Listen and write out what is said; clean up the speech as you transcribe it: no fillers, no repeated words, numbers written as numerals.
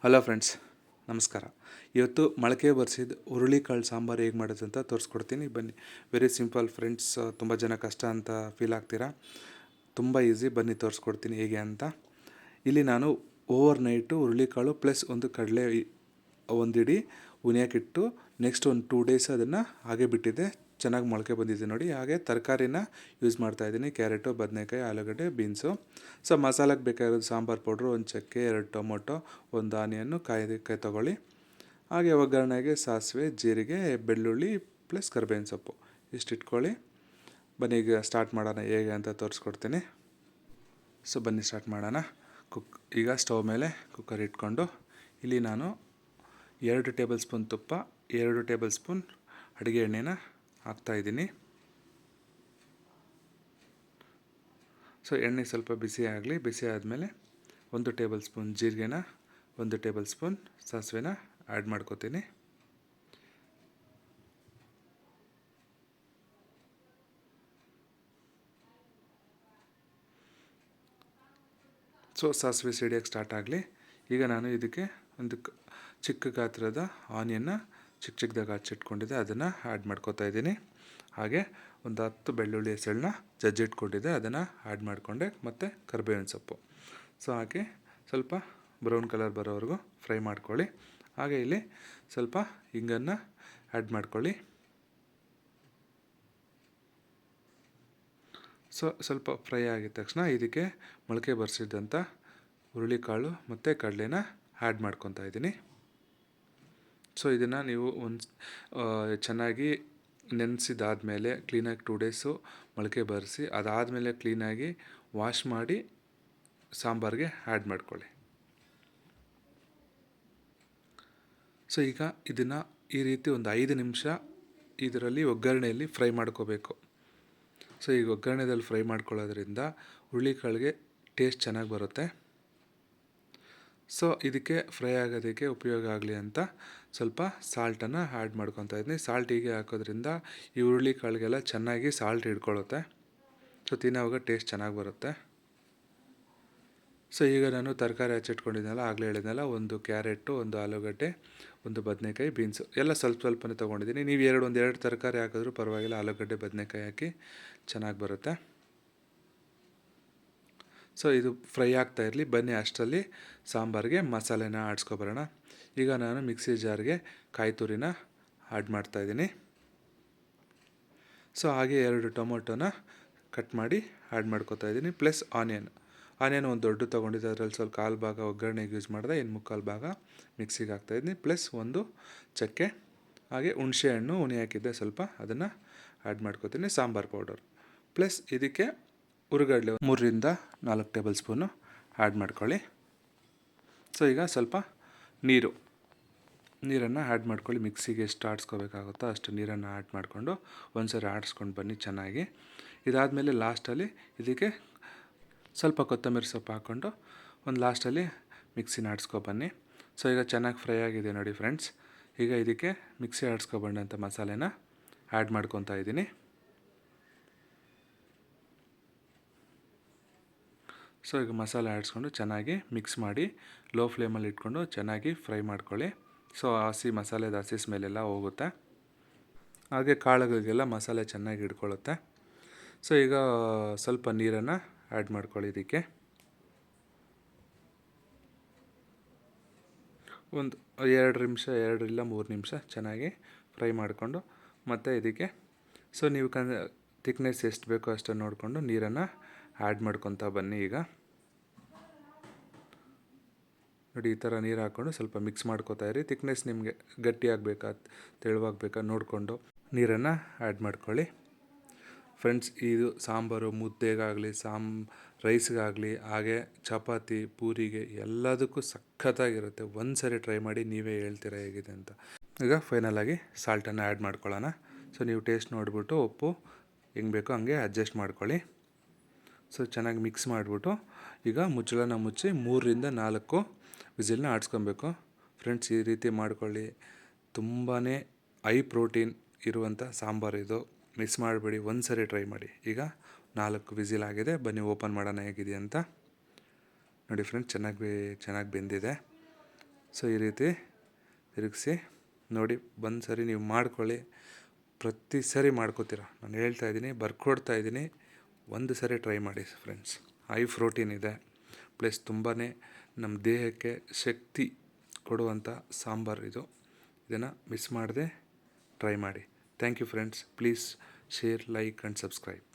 Hello friends, ನಮಸ್ಕಾರ. ಇವತ್ತು ಮೊಳಕೆ ಬರಿಸಿದ ಹುರುಳಿಕಾಳು ಸಾಂಬಾರು ಹೇಗೆ ಮಾಡೋದು ಅಂತ ತೋರಿಸ್ಕೊಡ್ತೀನಿ, ಬನ್ನಿ. Very simple friends. ತುಂಬ ಜನ ಕಷ್ಟ ಅಂತ ಫೀಲ್ ಆಗ್ತೀರಾ. ತುಂಬ ಈಸಿ, ಬನ್ನಿ ತೋರಿಸ್ಕೊಡ್ತೀನಿ ಹೇಗೆ ಅಂತ. ಇಲ್ಲಿ ನಾನು ಓವರ್ ನೈಟು ಹುರುಳಿಕಾಳು ಪ್ಲಸ್ ಒಂದು ಕಡಲೆ ಒಂದಿಡಿ ಉನಿಯೋಕ್ಕಿಟ್ಟು ನೆಕ್ಸ್ಟ್ ಒಂದು 2 ಡೇಸ್ ಅದನ್ನು ಹಾಗೆ ಬಿಟ್ಟಿದ್ದೆ. ಚೆನ್ನಾಗಿ ಮೊಳಕೆ ಬಂದಿದೆ ನೋಡಿ. ಹಾಗೆ ತರಕಾರಿನ ಯೂಸ್ ಮಾಡ್ತಾಯಿದ್ದೀನಿ, ಕ್ಯಾರೆಟು, ಬದನೆಕಾಯಿ, ಆಲೂಗಡ್ಡೆ, ಬೀನ್ಸು. ಸೊ ಮಸಾಲೆಗೆ ಬೇಕಾಗಿರೋದು ಸಾಂಬಾರು ಪೌಡ್ರು, ಒಂದು ಚಕ್ಕೆ, 2 ಟೊಮೊಟೊ, ಒಂದು ಆನಿಯನ್ನು, ಕಾಯಿ ತೊಗೊಳ್ಳಿ. ಹಾಗೆ ಒಗ್ಗರಣೆಗೆ ಸಾಸಿವೆ, ಜೀರಿಗೆ, ಬೆಳ್ಳುಳ್ಳಿ ಪ್ಲಸ್ ಕರಿಬೇವಿನ ಸೊಪ್ಪು ಇಷ್ಟು ಇಟ್ಕೊಳ್ಳಿ. ಬನ್ನಿ ಈಗ ಸ್ಟಾರ್ಟ್ ಮಾಡೋಣ ಹೇಗೆ ಅಂತ ತೋರಿಸ್ಕೊಡ್ತೀನಿ. ಸೊ ಬನ್ನಿ ಸ್ಟಾರ್ಟ್ ಮಾಡೋಣ. ಈಗ ಸ್ಟವ್ ಮೇಲೆ ಕುಕ್ಕರ್ ಇಟ್ಕೊಂಡು ಇಲ್ಲಿ ನಾನು 2 ಟೇಬಲ್ ಸ್ಪೂನ್ ತುಪ್ಪ, 2 ಟೇಬಲ್ ಸ್ಪೂನ್ ಅಡುಗೆ ಎಣ್ಣೆನ ಹಾಕ್ತಾಯಿದ್ದೀನಿ. ಸೊ ಎಣ್ಣೆ ಸ್ವಲ್ಪ ಬಿಸಿ ಆಗಲಿ. ಬಿಸಿ ಆದಮೇಲೆ 1 ಟೇಬಲ್ ಸ್ಪೂನ್ ಜೀರಿಗೆನ, 1 ಟೇಬಲ್ ಸ್ಪೂನ್ ಸಾಸಿವೆನ ಆ್ಯಡ್ ಮಾಡ್ಕೋತೀನಿ. ಸೊ ಸಾಸಿವೆ ಸಿಡಿಯೋಕ್ಕೆ ಸ್ಟಾರ್ಟ್ ಆಗಲಿ. ಈಗ ನಾನು ಇದಕ್ಕೆ ಒಂದು ಚಿಕ್ಕ ಗಾತ್ರದ ಆನಿಯನ್ನ ಚಿಕ್ಕದಾಗಿ ಹಚ್ಚಿಟ್ಕೊಂಡಿದ್ದೆ, ಅದನ್ನು ಆ್ಯಡ್ ಮಾಡ್ಕೋತಾ ಇದ್ದೀನಿ. ಹಾಗೆ ಒಂದು 10 ಬೆಳ್ಳುಳ್ಳಿ ಹೆಸಳನ್ನ ಜಜ್ಜಿಟ್ಕೊಂಡಿದ್ದೆ, ಅದನ್ನು ಆ್ಯಡ್ ಮಾಡಿಕೊಂಡೆ. ಮತ್ತು ಕರಿಬೇವಿನ ಸೊಪ್ಪು. ಸೊ ಹಾಕಿ ಸ್ವಲ್ಪ ಬ್ರೌನ್ ಕಲರ್ ಬರೋವರೆಗೂ ಫ್ರೈ ಮಾಡ್ಕೊಳ್ಳಿ. ಹಾಗೆ ಇಲ್ಲಿ ಸ್ವಲ್ಪ ಹಿಂಗನ್ನು ಆ್ಯಡ್ ಮಾಡ್ಕೊಳ್ಳಿ. ಸೊ ಸ್ವಲ್ಪ ಫ್ರೈ ಆಗಿದ ತಕ್ಷಣ ಇದಕ್ಕೆ ಮೊಳಕೆ ಬರಿಸಿದಂಥ ಹುರುಳಿಕಾಳು ಮತ್ತು ಕಡಲೆನ ಆ್ಯಡ್ ಮಾಡ್ಕೊತಾ ಇದ್ದೀನಿ. ಸೊ ಇದನ್ನು ನೀವು ಚೆನ್ನಾಗಿ ನೆನೆಸಿದಾದಮೇಲೆ ಕ್ಲೀನಾಗಿ 2 ಡೇಸು ಮೊಳಕೆ ಬರಿಸಿ, ಅದಾದಮೇಲೆ ಕ್ಲೀನಾಗಿ ವಾಶ್ ಮಾಡಿ ಸಾಂಬಾರಿಗೆ ಆ್ಯಡ್ ಮಾಡ್ಕೊಳ್ಳಿ. ಸೊ ಈಗ ಇದನ್ನು ಈ ರೀತಿ ಒಂದು 5 ನಿಮಿಷ ಇದರಲ್ಲಿ ಒಗ್ಗರಣೆಯಲ್ಲಿ ಫ್ರೈ ಮಾಡ್ಕೋಬೇಕು. ಸೊ ಈಗ ಒಗ್ಗರಣೆದಲ್ಲಿ ಫ್ರೈ ಮಾಡ್ಕೊಳ್ಳೋದ್ರಿಂದ ಹುರುಳಿಕಾಳಿಗೆ ಟೇಸ್ಟ್ ಚೆನ್ನಾಗಿ ಬರುತ್ತೆ. ಸೊ ಇದಕ್ಕೆ ಫ್ರೈ ಆಗೋದಕ್ಕೆ ಉಪಯೋಗ ಆಗಲಿ ಅಂತ ಸ್ವಲ್ಪ ಸಾಲ್ಟನ್ನು ಆ್ಯಡ್ ಮಾಡ್ಕೊತಾ ಇದ್ದೀನಿ. ಸಾಲ್ಟ್ ಹೀಗೆ ಹಾಕೋದ್ರಿಂದ ಈ ಹುರುಳಿಕಾಳಿಗೆಲ್ಲ ಚೆನ್ನಾಗಿ ಸಾಲ್ಟ್ ಹಿಡ್ಕೊಳ್ಳುತ್ತೆ. ಸೊ ತಿನ್ನೋವಾಗ ಟೇಸ್ಟ್ ಚೆನ್ನಾಗಿ ಬರುತ್ತೆ. ಸೊ ಈಗ ನಾನು ತರಕಾರಿ ಹಚ್ಚಿಟ್ಕೊಂಡಿದ್ದೆನಲ್ಲ, ಆಗಲೇ ಹೇಳಿದ್ನಲ್ಲ, 1 ಕ್ಯಾರೆಟು, 1 ಆಲೂಗಡ್ಡೆ, 1 ಬದನೆಕಾಯಿ, ಬೀನ್ಸು ಎಲ್ಲ ಸ್ವಲ್ಪನೇ ತೊಗೊಂಡಿದ್ದೀನಿ. ನೀವು ಎರಡು ತರಕಾರಿ ಹಾಕಿದ್ರೂ ಪರವಾಗಿಲ್ಲ. ಆಲೂಗಡ್ಡೆ, ಬದನೆಕಾಯಿ ಹಾಕಿ ಚೆನ್ನಾಗಿ ಬರುತ್ತೆ. ಸೊ ಇದು ಫ್ರೈ ಆಗ್ತಾ ಇರಲಿ. ಬನ್ನಿ ಅಷ್ಟರಲ್ಲಿ ಸಾಂಬಾರಿಗೆ ಮಸಾಲೆನ ಆಡಿಸ್ಕೊಬರೋಣ. ಈಗ ನಾನು ಮಿಕ್ಸಿ ಜಾರ್ಗೆ ಕಾಯಿ ತುರಿನ ಆ್ಯಡ್ ಮಾಡ್ತಾಯಿದ್ದೀನಿ. ಸೊ ಹಾಗೆ 2 ಟೊಮೊಟೊನ ಕಟ್ ಮಾಡಿ ಆ್ಯಡ್ ಮಾಡ್ಕೊತಾ ಇದ್ದೀನಿ. ಪ್ಲಸ್ ಆನಿಯನ್ ಒಂದು ದೊಡ್ಡ ತೊಗೊಂಡಿದ್ದೆ, ಅದರಲ್ಲಿ ಸ್ವಲ್ಪ 1/4 ಭಾಗ ಒಗ್ಗರಣೆಗೆ ಯೂಸ್ ಮಾಡಿದೆ, ಇನ್ನು 3/4 ಭಾಗ ಮಿಕ್ಸಿಗೆ ಹಾಕ್ತಾಯಿದ್ದೀನಿ. ಪ್ಲಸ್ 1 ಚಕ್ಕೆ, ಹಾಗೆ ಹುಣಸೆ ಹಣ್ಣು ಹುಣಿ ಹಾಕಿದ್ದೆ ಸ್ವಲ್ಪ, ಅದನ್ನು ಆ್ಯಡ್ ಮಾಡ್ಕೊತೀನಿ. ಸಾಂಬಾರು ಪೌಡರ್ ಪ್ಲಸ್ ಇದಕ್ಕೆ ಹುರುಗಡ್ಲೆ 3ರಿಂದ 4 ಟೇಬಲ್ ಸ್ಪೂನು ಆ್ಯಡ್ ಮಾಡ್ಕೊಳ್ಳಿ. ಸೊ ಈಗ ಸ್ವಲ್ಪ ನೀರನ್ನು ಆ್ಯಡ್ ಮಾಡ್ಕೊಳ್ಳಿ. ಮಿಕ್ಸಿಗೆ ಎಷ್ಟು ಆಡಿಸ್ಕೋಬೇಕಾಗುತ್ತೋ ಅಷ್ಟು ನೀರನ್ನು ಆ್ಯಡ್ ಮಾಡಿಕೊಂಡು ಒಂದು ಸರಿ ಆಡಿಸ್ಕೊಂಡು ಬನ್ನಿ ಚೆನ್ನಾಗಿ. ಇದಾದಮೇಲೆ ಲಾಸ್ಟಲ್ಲಿ ಇದಕ್ಕೆ ಸ್ವಲ್ಪ ಕೊತ್ತಂಬರಿ ಸೊಪ್ಪು ಹಾಕ್ಕೊಂಡು ಒಂದು ಲಾಸ್ಟಲ್ಲಿ ಮಿಕ್ಸಿನ ಆಡಿಸ್ಕೊಬನ್ನಿ. ಸೊ ಈಗ ಚೆನ್ನಾಗಿ ಫ್ರೈ ಆಗಿದೆ ನೋಡಿ ಫ್ರೆಂಡ್ಸ್. ಈಗ ಇದಕ್ಕೆ ಮಿಕ್ಸಿ ಆಡಿಸ್ಕೊಬಂಡಂಥ ಮಸಾಲೆನ ಆ್ಯಡ್ ಮಾಡ್ಕೊತಾ ಇದ್ದೀನಿ. ಸೊ ಈಗ ಮಸಾಲೆ ಆಡಿಸ್ಕೊಂಡು ಚೆನ್ನಾಗಿ ಮಿಕ್ಸ್ ಮಾಡಿ ಲೋ ಫ್ಲೇಮಲ್ಲಿ ಇಟ್ಕೊಂಡು ಚೆನ್ನಾಗಿ ಫ್ರೈ ಮಾಡ್ಕೊಳ್ಳಿ. ಸೊ ಮಸಾಲೆದ ಹಸಿ ಸ್ಮೆಲ್ಲೆಲ್ಲ ಹೋಗುತ್ತೆ. ಹಾಗೆ ಕಾಳುಗಳಿಗೆಲ್ಲ ಮಸಾಲೆ ಚೆನ್ನಾಗಿ ಹಿಡ್ಕೊಳ್ಳುತ್ತೆ. ಸೊ ಈಗ ಸ್ವಲ್ಪ ನೀರನ್ನು ಆ್ಯಡ್ ಮಾಡ್ಕೊಳ್ಳಿ. ಇದಕ್ಕೆ ಒಂದು 2 ನಿಮಿಷ, 2 ಇಲ್ಲ 3 ನಿಮಿಷ ಚೆನ್ನಾಗಿ ಫ್ರೈ ಮಾಡಿಕೊಂಡು ಮತ್ತು ಇದಕ್ಕೆ ಸೊ ನೀವು ಥಿಕ್ನೆಸ್ ಎಷ್ಟು ಬೇಕೋ ಅಷ್ಟನ್ನು ನೋಡಿಕೊಂಡು ನೀರನ್ನು ಆ್ಯಡ್ ಮಾಡ್ಕೊತಾ ಬನ್ನಿ. ಈಗ ನೋಡಿ, ಈ ಥರ ನೀರು ಹಾಕ್ಕೊಂಡು ಸ್ವಲ್ಪ ಮಿಕ್ಸ್ ಮಾಡ್ಕೋತಾ ಇರಿ. ಥಿಕ್ನೆಸ್ ನಿಮಗೆ ಗಟ್ಟಿಯಾಗಬೇಕಾ ತೆಳುವಾಗಬೇಕಾ ನೋಡಿಕೊಂಡು ನೀರನ್ನು ಆ್ಯಡ್ ಮಾಡ್ಕೊಳ್ಳಿ. ಫ್ರೆಂಡ್ಸ್, ಇದು ಸಾಂಬಾರು ಮುದ್ದೆಗಾಗಲಿ ರೈಸ್ಗಾಗಲಿ ಹಾಗೆ ಚಪಾತಿ, ಪೂರಿಗೆ ಎಲ್ಲದಕ್ಕೂ ಸಖತ್ತಾಗಿರುತ್ತೆ. ಒಂದು ಸರಿ ಟ್ರೈ ಮಾಡಿ, ನೀವೇ ಹೇಳ್ತೀರಾ ಹೇಗಿದೆ ಅಂತ. ಈಗ ಫೈನಲಾಗಿ ಸಾಲ್ಟನ್ನು ಆ್ಯಡ್ ಮಾಡ್ಕೊಳ್ಳೋಣ. ಸೊ ನೀವು ಟೇಸ್ಟ್ ನೋಡಿಬಿಟ್ಟು ಉಪ್ಪು ಹೆಂಗೆ ಬೇಕೋ ಹಂಗೆ ಅಡ್ಜಸ್ಟ್ ಮಾಡ್ಕೊಳ್ಳಿ. ಸೊ ಚೆನ್ನಾಗಿ ಮಿಕ್ಸ್ ಮಾಡಿಬಿಟ್ಟು ಈಗ ಮುಚ್ಚಳನ ಮುಚ್ಚಿ 3ರಿಂದ 4 ವಿಸಿಲ್ನ ಆಡಿಸ್ಕೊಬೇಕು. ಫ್ರೆಂಡ್ಸ್, ಈ ರೀತಿ ಮಾಡ್ಕೊಳ್ಳಿ. ತುಂಬಾ ಹೈ ಪ್ರೋಟೀನ್ ಇರುವಂಥ ಸಾಂಬಾರು ಇದು. ಮಿಕ್ಸ್ ಮಾಡಬೇಡಿ, ಒಂದು ಸರಿ ಟ್ರೈ ಮಾಡಿ. ಈಗ 4 ವಿಸಿಲ್ ಆಗಿದೆ. ಬನ್ನಿ ಓಪನ್ ಮಾಡೋಣ ಹೇಗಿದೆ ಅಂತ. ನೋಡಿ ಫ್ರೆಂಡ್ಸ್, ಚೆನ್ನಾಗಿ ಬೆಂದಿದೆ. ಸೊ ಈ ರೀತಿ ತಿರುಗಿಸಿ ನೋಡಿ, ಒಂದು ಸರಿ ನೀವು ಮಾಡ್ಕೊಳ್ಳಿ, ಪ್ರತಿ ಸರಿ ಮಾಡ್ಕೋತೀರ. ನಾನು ಹೇಳ್ತಾ ಇದ್ದೀನಿ, ಬರ್ಕೊಡ್ತಾ ಇದ್ದೀನಿ, ಒಂದು ಸರಿ ಟ್ರೈ ಮಾಡಿ ಫ್ರೆಂಡ್ಸ್. ಹೈ ಪ್ರೋಟೀನ್ ಇದೆ, ಪ್ಲಸ್ ತುಂಬಾ ನಮ್ಮ ದೇಹಕ್ಕೆ ಶಕ್ತಿ ಕೊಡುವಂಥ ಸಾಂಬಾರು ಇದು. ಇದನ್ನು ಮಿಸ್ ಮಾಡದೆ ಟ್ರೈ ಮಾಡಿ. Thank you friends. Please share, like and subscribe.